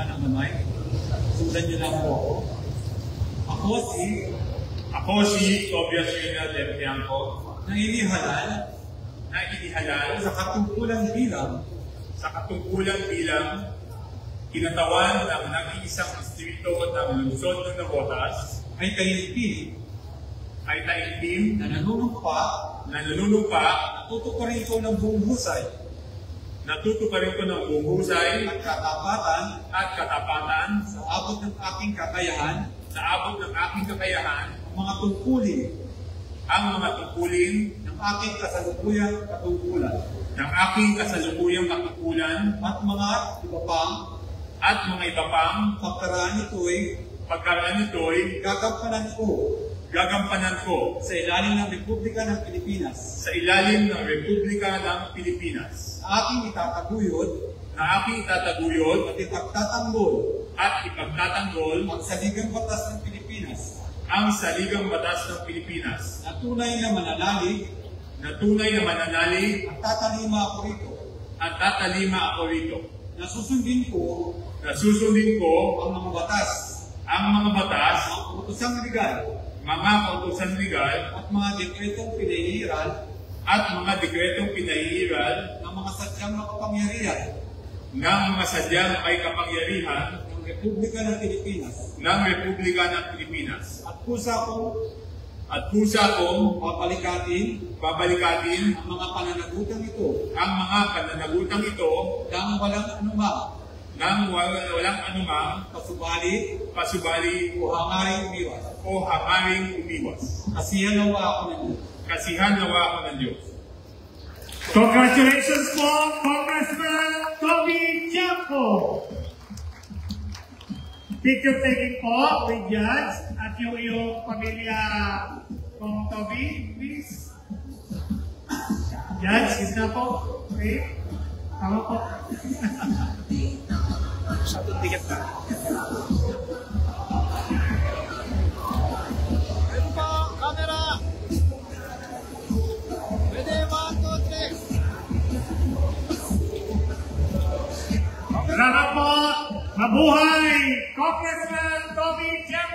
ng kamay. Sundan niyo lang po ako. Ako si Tobias Reina del Tiangco na inihalal sa katungkulan bilang kinatawan ng nag-iisang distrito ng lungsod ng Navotas ay taimtim na nanunumpa natutuparin ko ng buong husay at katapatan sa abot ng aking kakayahan ang mga tungkulin ng aking kasalukuyang katungkulan at mga iba pang pagkaraan nito'y gagampanan ko sa ilalim ng Republika ng Pilipinas na aking itataguyod at ipagtatanggol ang saligang batas ng Pilipinas na tunay na mananalig at tatalima ako rito na susundin ko ang mga batas mga kautosang legal at mga dekretong pinahihiral ng mga sadyang may kapangyarihan ng Republika ng Pilipinas. At kusa kong babalikatin ang mga pananagutang ito nang walang anumang pasubali o hangaring umiwas. Kasihan nawa ako ng Diyos. Congratulations po, Congressman Toby Tiangco. Picture taking po with Judge at yung pamilya kong Toby, please. Judge, isa po. Okay. Tama po. Satu tiket ka. Ito po, camera. Pwede, 1, 2, 3. Salamat po. Mabuhay, Congressman Toby Tiangco.